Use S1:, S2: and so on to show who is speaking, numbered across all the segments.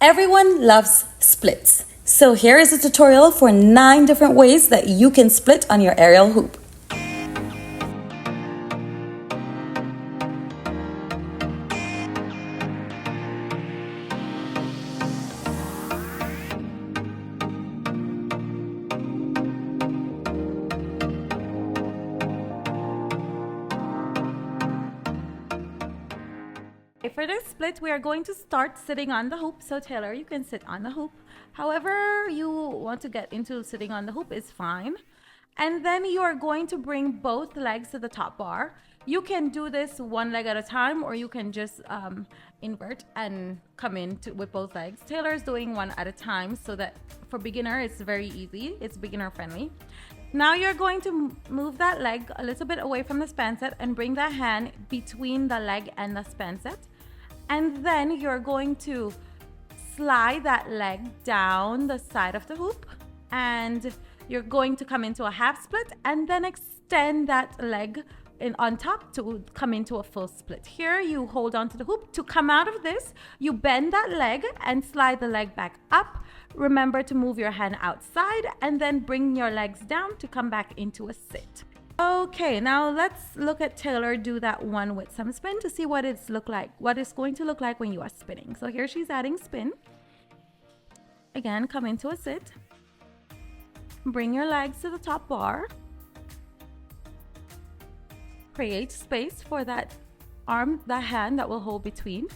S1: Everyone loves splits. So here is a tutorial for 9 different ways that you can split on your aerial hoop. For this split, we are going to start sitting on the hoop. So Taylor, you can sit on the hoop. However you want to get into sitting on the hoop is fine. And then you are going to bring both legs to the top bar. You can do this one leg at a time, or you can just invert and come in with both legs. Taylor is doing one at a time so that for beginner, it's very easy. It's beginner friendly. Now you're going to move that leg a little bit away from the span set and bring that hand between the leg and the span set. And then you're going to slide that leg down the side of the hoop, and you're going to come into a half split and then extend that leg on top to come into a full split. Here you hold on to the hoop. To come out of this, you bend that leg and slide the leg back up. Remember to move your hand outside and then bring your legs down to come back into a sit. Okay, now let's look at Taylor do that one with some spin to see what it's going to look like when you are spinning. So here she's adding spin. Again, come into a sit. Bring your legs to the top bar. Create space for that hand that will hold between.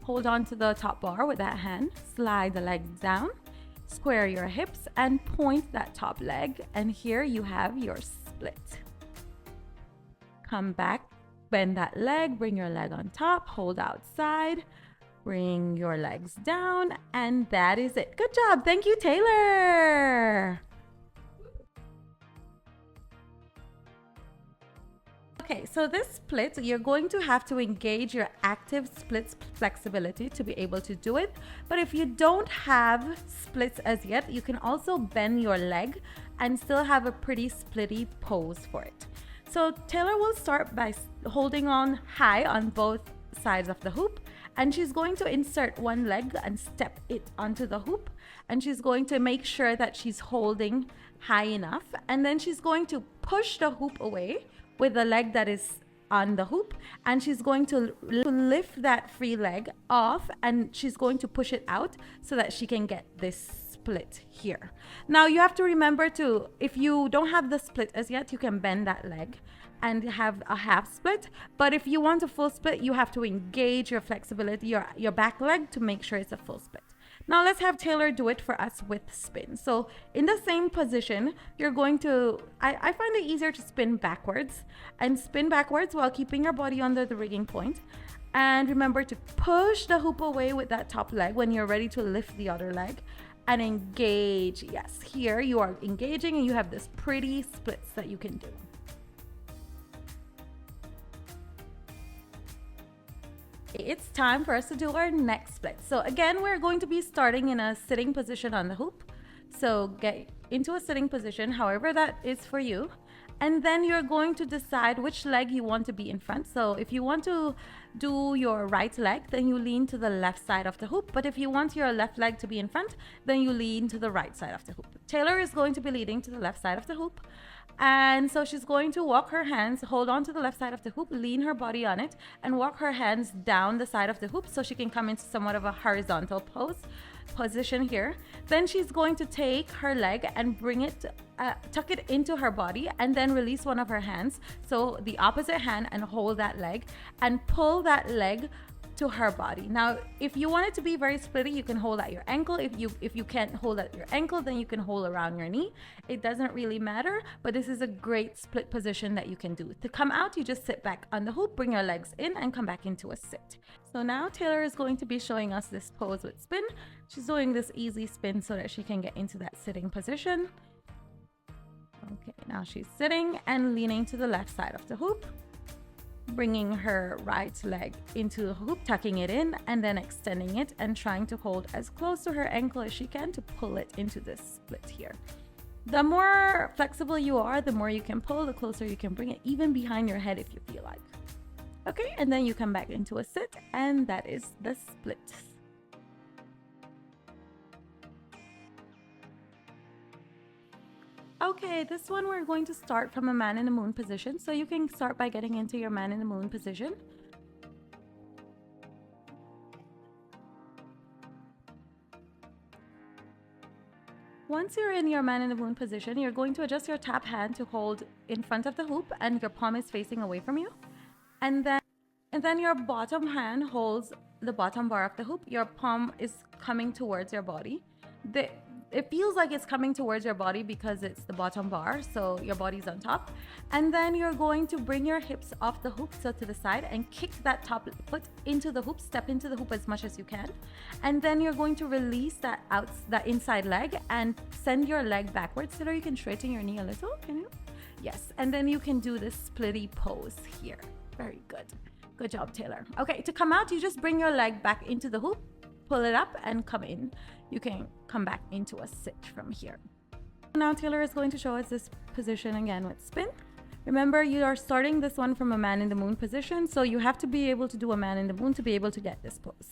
S1: Hold on to the top bar with that hand. Slide the legs down. Square your hips and point that top leg. And here you have your split. Come back, bend that leg, bring your leg on top, hold outside, bring your legs down, and that is it. Good job. Thank you, Taylor. Okay, so this split, you're going to have to engage your active splits flexibility to be able to do it. But if you don't have splits as yet, you can also bend your leg and still have a pretty splitty pose for it. So Taylor will start by holding on high on both sides of the hoop, and she's going to insert one leg and step it onto the hoop, and she's going to make sure that she's holding high enough, and then she's going to push the hoop away with the leg that is on the hoop, and she's going to lift that free leg off, and she's going to push it out so that she can get this split here. Now you have to remember to, if you don't have the split as yet, you can bend that leg and have a half split. But if you want a full split, you have to engage your flexibility, your back leg, to make sure it's a full split. Now let's have Taylor do it for us with spin. So in the same position, you're going to, I find it easier to spin backwards while keeping your body under the rigging point. And remember to push the hoop away with that top leg when you're ready to lift the other leg and engage. Yes, here you are engaging and you have this pretty splits that you can do. It's time for us to do our next split. So again, we're going to be starting in a sitting position on the hoop. So get into a sitting position, however that is for you. And then you're going to decide which leg you want to be in front. So if you want to do your right leg, then you lean to the left side of the hoop. But if you want your left leg to be in front, then you lean to the right side of the hoop. Taylor is going to be leading to the left side of the hoop. And so she's going to walk her hands, hold on to the left side of the hoop, lean her body on it, and walk her hands down the side of the hoop so she can come into somewhat of a horizontal position here. Then she's going to take her leg and bring it, tuck it into her body, and then release one of her hands. So the opposite hand, and hold that leg and pull that leg to her body. Now, if you want it to be very splitty, you can hold at your ankle. If you can't hold at your ankle, then you can hold around your knee. It doesn't really matter, but this is a great split position that you can do. To come out, you just sit back on the hoop, bring your legs in, and come back into a sit. So now Taylor is going to be showing us this pose with spin. She's doing this easy spin so that she can get into that sitting position. Okay, now she's sitting and leaning to the left side of the hoop, bringing her right leg into the hoop, tucking it in, and then extending it and trying to hold as close to her ankle as she can to pull it into this split here. The more flexible you are, the more you can pull, the closer you can bring it, even behind your head if you feel like. Okay, and then you come back into a sit, and that is the split. Okay, this one we're going to start from a man in the moon position. So you can start by getting into your man in the moon position. Once you're in your man in the moon position, you're going to adjust your tap hand to hold in front of the hoop and your palm is facing away from you. And then your bottom hand holds the bottom bar of the hoop. Your palm is coming towards your body. It feels like it's coming towards your body because it's the bottom bar, so your body's on top. And then you're going to bring your hips off the hoop, so to the side, and kick that top foot into the hoop, step into the hoop as much as you can. And then you're going to release that inside leg and send your leg backwards. So you can straighten your knee a little, can you? Yes, and then you can do this splitty pose here. Very good. Good job, Taylor. Okay, to come out, you just bring your leg back into the hoop, pull it up and come in. You can come back into a sit from here. Now Taylor is going to show us this position again with spin. Remember, you are starting this one from a man in the moon position, so you have to be able to do a man in the moon to be able to get this pose.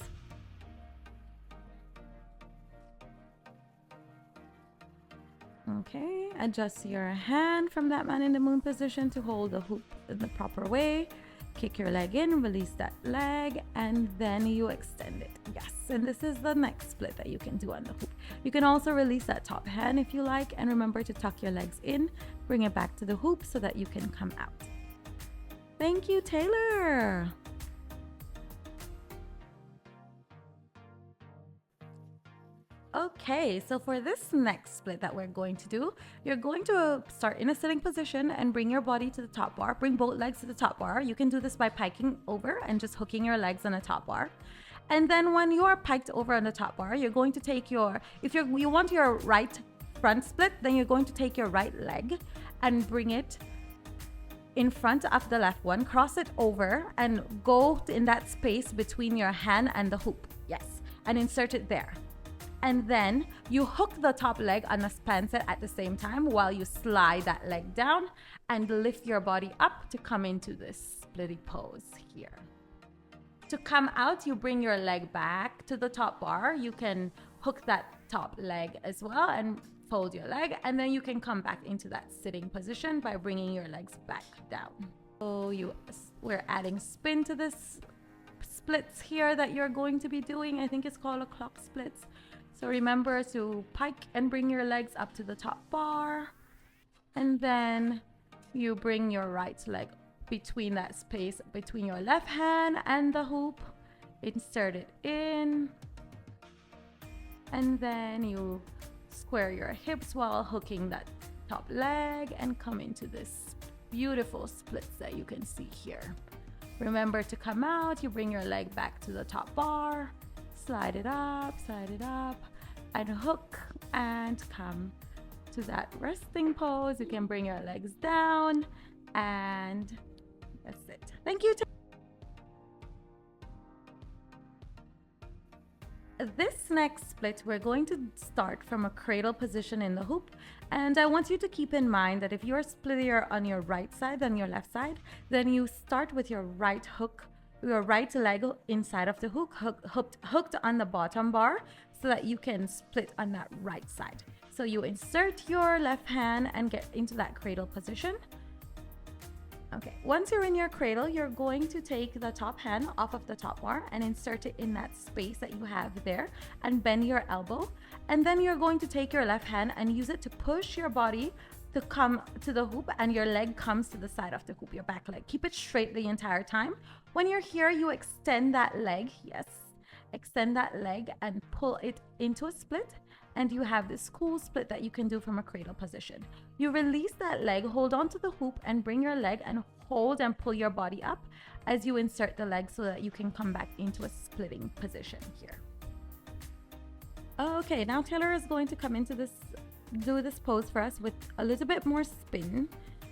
S1: Okay, adjust your hand from that man in the moon position to hold the hoop in the proper way. Kick your leg in, release that leg, and then you extend it. Yes, and this is the next split that you can do on the hoop. You can also release that top hand if you like, and remember to tuck your legs in, bring it back to the hoop so that you can come out. Thank you, Taylor. Okay, so for this next split that we're going to do, you're going to start in a sitting position and bring your body to the top bar. Bring both legs to the top bar. You can do this by piking over and just hooking your legs on the top bar. And then when you are piked over on the top bar, you're going to take if you want your right front split, then you're going to take your right leg and bring it in front of the left one, cross it over and go in that space between your hand and the hoop. Yes, and insert it there. And then you hook the top leg on the span set at the same time while you slide that leg down and lift your body up to come into this splitty pose here. To come out, you bring your leg back to the top bar. You can hook that top leg as well and fold your leg, and then you can come back into that sitting position by bringing your legs back down. So we're adding spin to this splits here that you're going to be doing. I think it's called a clock splits. So remember to pike and bring your legs up to the top bar, and then you bring your right leg between that space between your left hand and the hoop, insert it in, and then you square your hips while hooking that top leg and come into this beautiful splits that you can see here. Remember to come out, you bring your leg back to the top bar, slide it up, and hook and come to that resting pose. You can bring your legs down, and that's it. Thank you. This next split, we're going to start from a cradle position in the hoop, and I want you to keep in mind that if you're splittier on your right side than your left side, then you start with your right leg inside of the hook, hooked on the bottom bar, so that you can split on that right side. So you insert your left hand and get into that cradle position. Okay, once you're in your cradle, you're going to take the top hand off of the top bar and insert it in that space that you have there and bend your elbow. And then you're going to take your left hand and use it to push your body to come to the hoop, and your leg comes to the side of the hoop, your back leg. Keep it straight the entire time. When you're here, you extend that leg. Yes, extend that leg and pull it into a split, and you have this cool split that you can do from a cradle position. You release that leg, hold on to the hoop, and bring your leg and hold and pull your body up as you insert the leg so that you can come back into a splitting position here. Okay, now Taylor is going to come into do this pose for us with a little bit more spin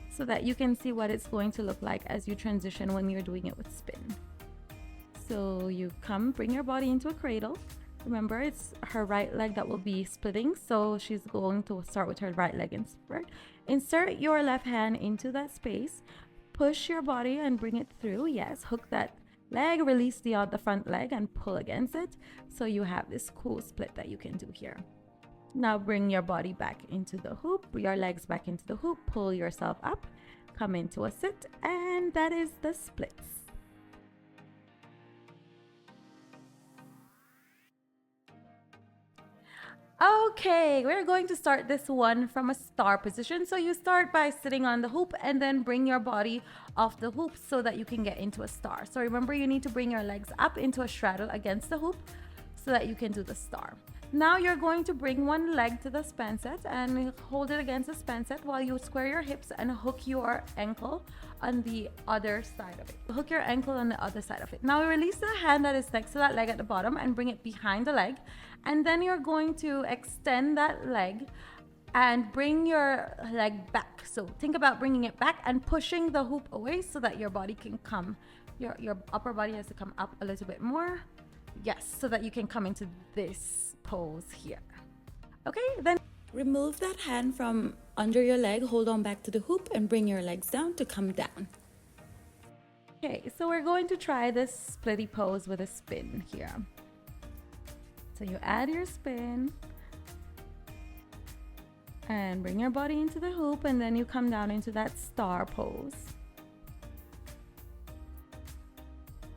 S1: so that you can see what it's going to look like as you transition when you're doing it with spin. So you bring your body into a cradle. Remember, it's her right leg that will be splitting, so she's going to start with her right leg insert your left hand into that space, push your body and bring it through. Yes, hook that leg, release the front leg and pull against it, so you have this cool split that you can do here. Now bring your body back into the hoop, your legs back into the hoop, pull yourself up, come into a sit, and that is the splits. Okay, we're going to start this one from a star position. So you start by sitting on the hoop and then bring your body off the hoop so that you can get into a star. So remember, you need to bring your legs up into a straddle against the hoop so that you can do the star. Now you're going to bring one leg to the span set and hold it against the span set while you square your hips and hook your ankle on the other side of it. Hook your ankle on the other side of it. Now release the hand that is next to that leg at the bottom and bring it behind the leg. And then you're going to extend that leg and bring your leg back. So think about bringing it back and pushing the hoop away so that your body can come, your upper body has to come up a little bit more. Yes, so that you can come into this pose here. Okay, then remove that hand from under your leg, hold on back to the hoop and bring your legs down to come down. Okay, so we're going to try this splitty pose with a spin here. So you add your spin and bring your body into the hoop and then you come down into that star pose.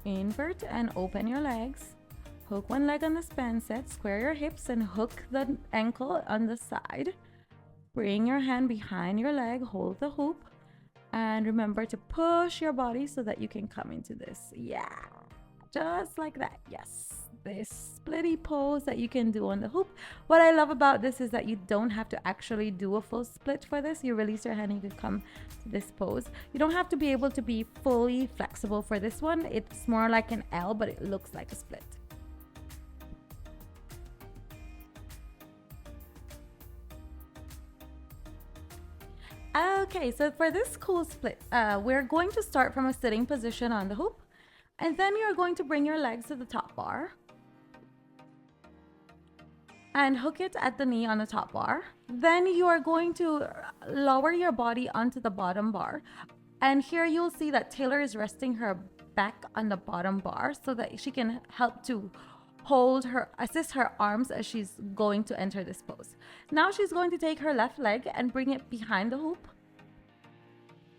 S1: Invert and open your legs. Hook one leg on the span set, square your hips and hook the ankle on the side. Bring your hand behind your leg, hold the hoop, and remember to push your body so that you can come into this. Yeah, just like that. Yes, this splitty pose that you can do on the hoop. What I love about this is that you don't have to actually do a full split for this. You release your hand and you can come to this pose. You don't have to be able to be fully flexible for this one. It's more like an L, but it looks like a split. Okay, so for this cool split, we're going to start from a sitting position on the hoop, and then you're going to bring your legs to the top bar and hook it at the knee on the top bar. Then you are going to lower your body onto the bottom bar, and here you'll see that Taylor is resting her back on the bottom bar so that she can help to assist her arms as she's going to enter this pose. Now she's going to take her left leg and bring it behind the hoop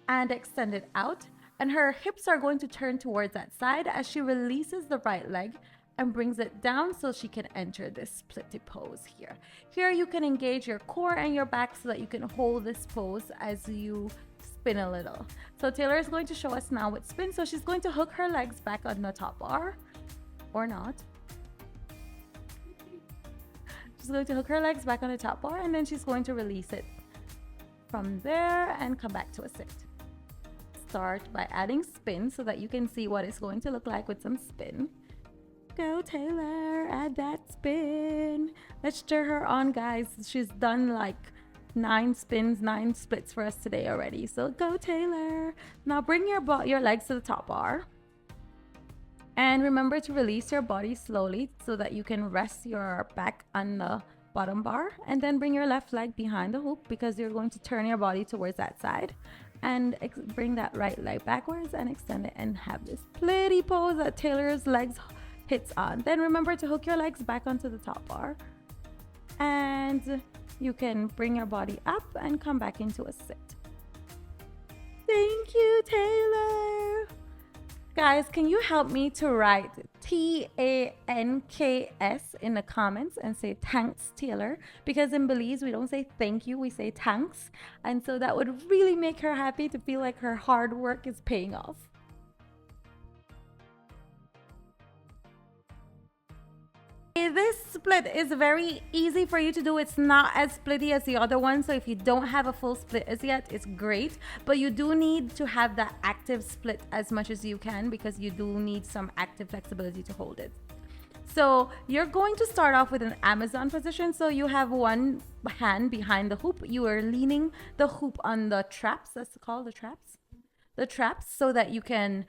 S1: and extend it out. And her hips are going to turn towards that side as she releases the right leg and brings it down so she can enter this splitty pose here. Here you can engage your core and your back so that you can hold this pose as you spin a little. So Taylor is going to show us now with spin. So she's going to hook her legs back on the top bar or not. She's going to hook her legs back on the top bar and then she's going to release it from there and come back to a sit. Start by adding spin so that you can see what it's going to look like with some spin. Go Taylor, add that spin. Let's cheer her on, guys. She's done like 9 spins, 9 splits for us today already. So go Taylor. Now bring your legs to the top bar. And remember to release your body slowly so that you can rest your back on the bottom bar. And then bring your left leg behind the hoop because you're going to turn your body towards that side. And bring that right leg backwards and extend it and have this pretty pose that Taylor's legs hits on. Then remember to hook your legs back onto the top bar. And you can bring your body up and come back into a sit. Thank you, Taylor. Guys, can you help me to write TANKS in the comments and say thanks, Taylor? Because in Belize, we don't say thank you, we say thanks. And so that would really make her happy to feel like her hard work is paying off. This split is very easy for you to do. It's not as splitty as the other one. So if you don't have a full split as yet, it's great. But you do need to have that active split as much as you can because you do need some active flexibility to hold it. So you're going to start off with an Amazon position. So you have one hand behind the hoop. You are leaning the hoop on the traps. That's called the traps. The traps so that you can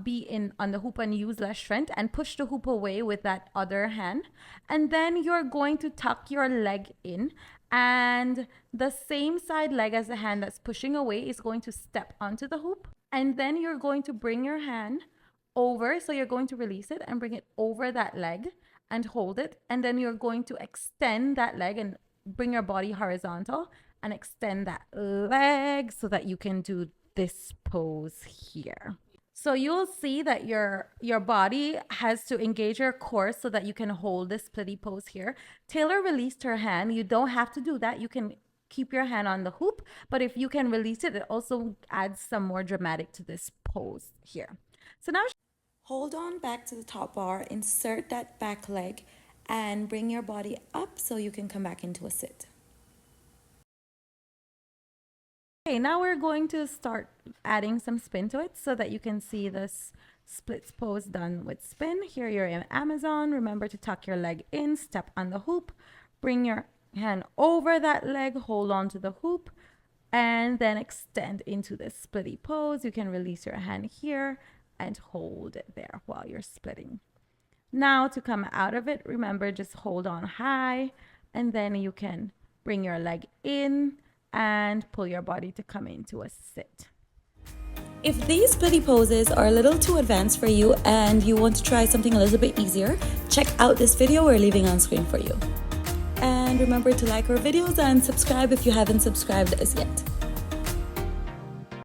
S1: be on the hoop and use less strength and push the hoop away with that other hand. And then you're going to tuck your leg in and the same side leg as the hand that's pushing away is going to step onto the hoop. And then you're going to bring your hand over. So you're going to release it and bring it over that leg and hold it. And then you're going to extend that leg and bring your body horizontal and extend that leg so that you can do this pose here. So you'll see that your body has to engage your core so that you can hold this splitty pose here. Taylor released her hand. You don't have to do that. You can keep your hand on the hoop, but if you can release it, it also adds some more dramatic to this pose here. So now hold on back to the top bar, insert that back leg, and bring your body up so you can come back into a sit. Okay, now we're going to start adding some spin to it so that you can see this splits pose done with spin. Here you're in Amazon. Remember to tuck your leg in, step on the hoop, bring your hand over that leg, hold on to the hoop, and then extend into this splitty pose. You can release your hand here and hold it there while you're splitting. Now to come out of it, remember, just hold on high, and then you can bring your leg in and pull your body to come into a sit. If these splitty poses are a little too advanced for you and you want to try something a little bit easier, check out this video we're leaving on screen for you. And remember to like our videos and subscribe if you haven't subscribed as yet.